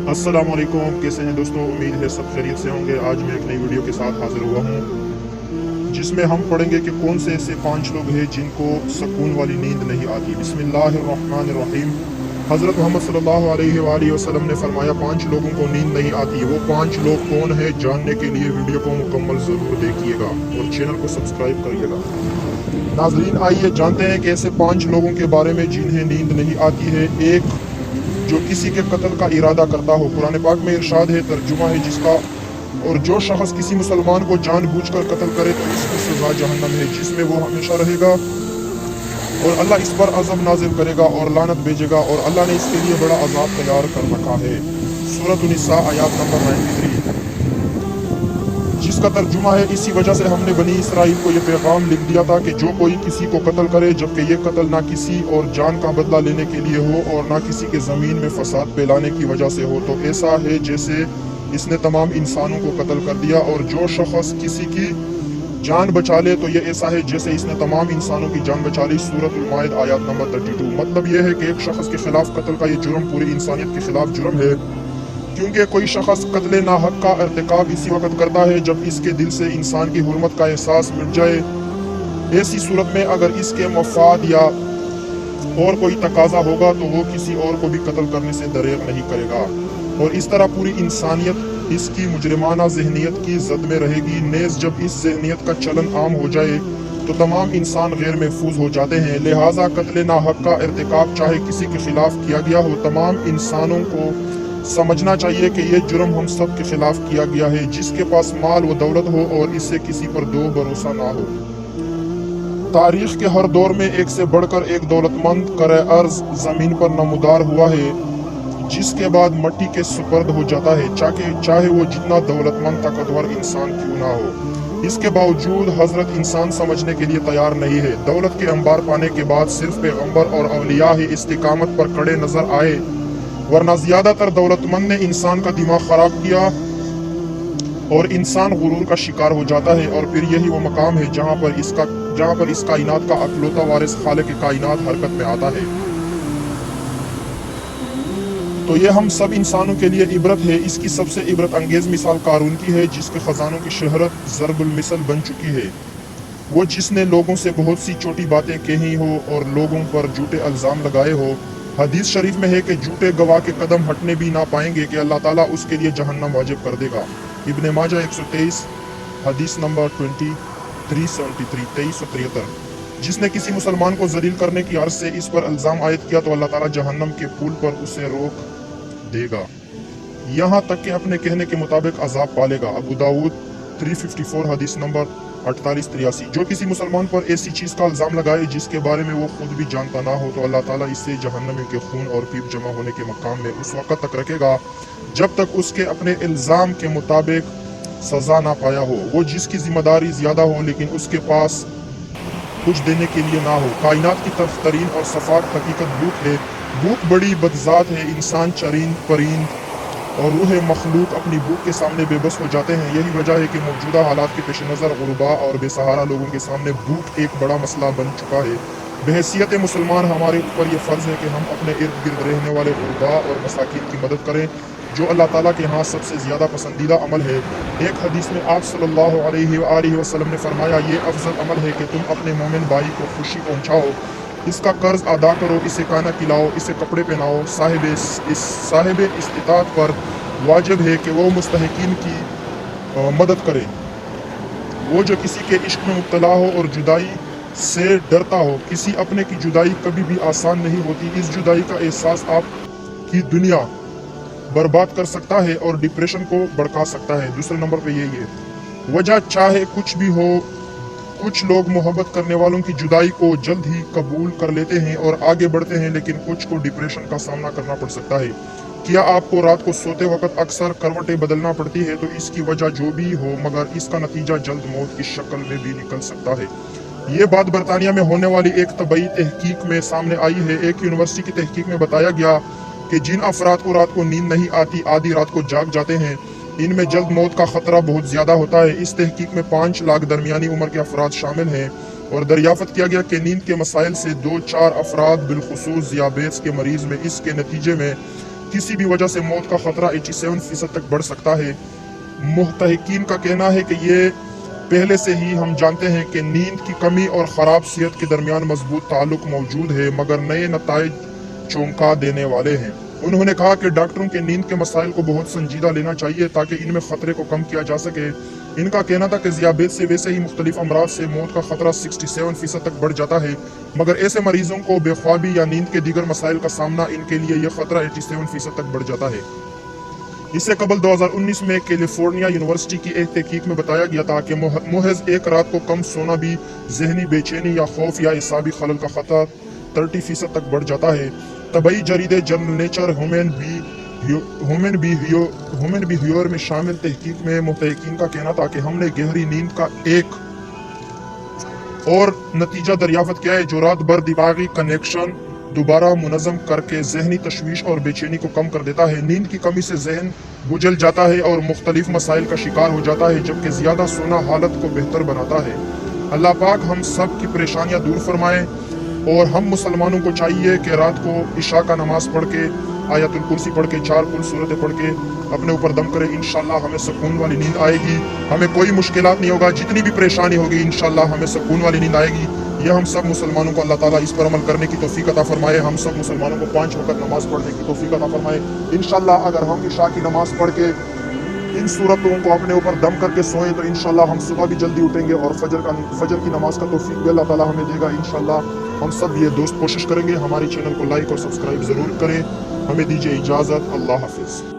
अस्सलाम वालेकुम, कैसे हैं दोस्तों। उम्मीद है सब खैरियत से होंगे। आज मैं एक नई वीडियो के साथ हाजिर हुआ हूँ जिसमें हम पढ़ेंगे कि कौन से ऐसे 5 लोग हैं जिनको सुकून वाली नींद नहीं आती। बिस्मिल्लाहिर्रहमानिर्रहीम। हज़रत मोहम्मद सल्लल्लाहु अलैहि वसल्लम ने फरमाया 5 लोगों को नींद नहीं आती। वो 5 लोग कौन है, जानने के लिए वीडियो को मुकम्मल ज़रूर देखिएगा और चैनल को सब्सक्राइब करिएगा। नाज़रीन, आइए जानते हैं कि ऐसे 5 लोगों के बारे में जिन्हें नींद नहीं आती है। एक, जो किसी के कत्ल का इरादा करता हो। कुरान पाक में इरशाद है, तर्जुमा है जिसका, और जो शख्स किसी मुसलमान को जानबूझकर कत्ल करे तो इसकी सजा जहन्नम है जिसमें वो हमेशा रहेगा और अल्लाह इस पर अज़ब नाजिल करेगा और लानत भेजेगा और अल्लाह ने इसके लिए बड़ा अजाब तैयार कर रखा है। सूरत निसा आयत नंबर 93, जिसका तर्जुमा है, इसी वजह से हमने बनी इसराइल को ये पैगाम लिख दिया था कि जो कोई किसी को कत्ल करे जबकि ये कत्ल ना किसी और जान का बदला लेने के लिए हो और ना किसी के ज़मीन में फसाद फैलाने की वजह से हो, तो ऐसा है जैसे इसने तमाम इंसानों को कत्ल कर दिया। और जो शख्स किसी की जान बचा ले तो ये ऐसा है जैसे इसने तमाम इंसानों की जान बचा ली। सूरत उल-माइद आयत नंबर 32। मतलब यह है कि एक शख्स के खिलाफ कत्ल का ये जुर्म पूरी इंसानियत के खिलाफ जुर्म है, क्योंकि कोई शख्स कत्ले नाहक का इर्तिकाब इसी वक्त करता है जब इसके दिल से इंसान की हुर्मत का एहसास मिट जाए। ऐसी सूरत में अगर इसके मफाद या और कोई तकाजा होगा तो वो किसी और को भी कत्ल करने से दरेग नहीं करेगा और इस तरह पूरी इंसानियत इसकी मुजरिमाना जहनीत की जद में रहेगी। नेज़ जब इस जहनीत का चलन आम हो जाए तो तमाम इंसान गैर महफूज हो जाते हैं। लिहाजा कत्ले नाहक का इर्तिकाब चाहे किसी के खिलाफ किया गया हो, तमाम इंसानों को समझना चाहिए कि ये जुर्म हम सब के खिलाफ किया गया है। जिसके पास माल व दौलत हो और इससे किसी पर दो भरोसा ना हो। तारीख के हर दौर में एक से बढ़कर एक दौलतमंद करे अर्ज जमीन पर नमूदार हुआ है, जिसके बाद मट्टी के सुपर्द हो जाता है, चाहे वो जितना दौलतमंद ताकतवर इंसान क्यों ना हो। इसके बावजूद हजरत इंसान समझने के लिए तैयार नहीं है। दौलत के अंबार पाने के बाद सिर्फ पैगंबर और अवलिया ही इस्तिकामत पर खड़े नजर आए, वरना ज्यादातर दौलतमंद ने इंसान का दिमाग खराब किया और इंसान गुरूर का शिकार हो जाता है। और फिर यही वो मकाम है जहाँ पर इस कायनात का अकलौता वारिस खालिक कायनात हरकत में आता है। तो ये हम सब इंसानों के लिए इबरत है। इसकी सबसे इबरत अंगेज मिसाल कारून की है, जिसके खजानों की शहरत ज़रबुल मिसल बन चुकी है। वो जिसने लोगों से बहुत सी छोटी बातें कही हो और लोगों पर झूठे इल्ज़ाम लगाए हो। हदीस शरीफ में है कि झूठे गवाह के कदम हटने भी ना पाएंगे कि अल्लाह ताला उसके लिए जहन्नम वाजिब कर देगा। इब्ने माजा 123, हदीस नंबर 2373। जिसने किसी मुसलमान को जलील करने की अर्ज से इस पर इल्ज़ाम आयद किया तो अल्लाह ताला जहन्नम के पुल पर उसे रोक देगा, यहाँ तक कि अपने कहने के मुताबिक अजाब पालेगा। अबू दाऊद 354, हदीस नंबर 48-83। जो किसी मुसलमान पर ऐसी चीज का इल्जाम लगाए जिसके बारे में वो खुद भी जानता ना हो तो अल्लाह ताला इससे जहन्नम के खून और पीप जमा होने के मकाम में उस वक्त तक रखेगा जब तक उसके अपने इल्जाम के मुताबिक सजा ना पाया हो। वो जिसकी जिम्मेदारी ज्यादा हो लेकिन उसके पास कुछ देने के लिए ना हो। कायनात की तरीन और सफाक हकीकत भूख है। भूख बड़ी बदजात है। इंसान, चरिंद, परिंद और रूह मखलूक अपनी भूख के सामने बेबस हो जाते हैं। यही वजह है कि मौजूदा हालात के पेश नज़र गुरबा और बेसहारा लोगों के सामने भूख एक बड़ा मसला बन चुका है। बहैसियत मुसलमान हमारे ऊपर ये फ़र्ज़ है कि हम अपने इर्द गिर्द रहने वाले गुरबा और मसाकिन की मदद करें, जो अल्लाह ताला के यहाँ सबसे ज़्यादा पसंदीदा अमल है। एक हदीस में आप सल्लल्लाहु अलैहि वसल्लम ने फरमाया, ये अफजल अमल है कि तुम अपने मोमिन भाई को खुशी पहुँचाओ, इसका कर्ज अदा करो, इसे खाना खिलाओ, इसे कपड़े पहनाओ। साहिब इस्तिताअत पर वाजिब है कि वो मुस्तहिकीन की मदद करे। वो जो किसी के इश्क में मुब्तला हो और जुदाई से डरता हो। किसी अपने की जुदाई कभी भी आसान नहीं होती। इस जुदाई का एहसास आपकी दुनिया बर्बाद कर सकता है और डिप्रेशन को भड़का सकता है। दूसरे नंबर पे यही है वजह, चाहे कुछ भी हो, कुछ लोग मोहब्बत करने वालों की जुदाई को जल्द ही कबूल कर लेते हैं और आगे बढ़ते हैं, लेकिन कुछ को डिप्रेशन का सामना करना पड़ सकता है। क्या आपको रात को सोते वक्त अक्सर करवटें बदलना पड़ती है तो इसकी वजह जो भी हो, मगर इसका नतीजा जल्द मौत की शक्ल में भी निकल सकता है। ये बात बरतानिया में होने वाली एक तबई तहकीक में सामने आई है। एक यूनिवर्सिटी की तहकीक में बताया गया कि जिन अफराद को रात को नींद नहीं आती, आधी रात को जाग जाते हैं, इनमें जल्द मौत का खतरा बहुत ज्यादा होता है। इस तहकीक में 5 लाख दरमियानी उम्र के अफराद शामिल हैं और दरियाफ्त किया गया कि नींद के मसाइल से 2-4 अफराद बिलखुसूस ज़ियाबेट्स के मरीज में इसके नतीजे में किसी भी वजह से मौत का खतरा 87% तक बढ़ सकता है। मुहतहिकीन का कहना है कि ये पहले से ही हम जानते हैं कि नींद की कमी और ख़राब सेहत के दरमियान मजबूत ताल्लुक मौजूद है, मगर नए नताइज चौंका देने वाले हैं। उन्होंने कहा कि डॉक्टरों के नींद के मसाइल को बहुत संजीदा लेना चाहिए ताकि इनमें ख़तरे को कम किया जा सके। इनका कहना था कि ज़ियाबेत से वैसे ही मुख्तलिफ अमराज से मौत का खतरा 67% तक बढ़ जाता है, मगर ऐसे मरीजों को बेख्वाबी या नींद के दीगर मसाइल का सामना इनके लिए यह खतरा 87% तक बढ़ जाता है। इससे कबल 2019 में कैलिफोर्निया यूनिवर्सिटी की एक तहकीक में बताया गया था कि महज एक रात को कम सोना भी जहनी बेचैनी या खौफ या एसाबी खलल का खतरा 30% तक बढ़ जाता है। तबई जरीदे जर्नल नेचर ह्यूमन बिहेवियर में शामिल तहकीक में मुहतकिन का कहना था कि हमने गहरी नींद का एक और नतीजा दरियाफ्त किया है जो रात भर दिमागी कनेक्शन दोबारा मुनज़म करके जहनी तशवीश और बेचैनी को कम कर देता है। नींद की कमी से जहन बुझल जाता है और मुख्तलिफ मसाइल का शिकार हो जाता है, जबकि ज़्यादा सोना हालत को बेहतर बनाता है। अल्लाह पाक हम सब की परेशानियाँ दूर फरमाए और हम मुसलमानों को चाहिए कि रात को इशा का नमाज पढ़ के आयतुल कुर्सी पढ़ के 4 कुल सूरतें पढ़ के अपने ऊपर दम करें। इंशाल्लाह हमें सुकून वाली नींद आएगी, हमें कोई मुश्किलात नहीं होगा, जितनी भी परेशानी होगी इंशाल्लाह हमें सुकून वाली नींद आएगी। यह हम सब मुसलमानों को अल्लाह ताला इस पर अमल करने की तौफीक अता फरमाए। हम सब मुसलमानों को 5 वक्त नमाज पढ़ने की तौफीक अता फरमाए। इंशाल्लाह अगर हम इशा की नमाज पढ़ के इन सूरतों को अपने ऊपर दम करके सोएं तो इंशाल्लाह हम सुबह भी जल्दी उठेंगे और फजर की नमाज का तौफीक भी अल्लाह ताला हमें देगा। इंशाल्लाह हम सब ये दोस्त कोशिश करेंगे। हमारे चैनल को लाइक और सब्सक्राइब ज़रूर करें। हमें दीजिए इजाज़त। अल्लाह हाफिज़।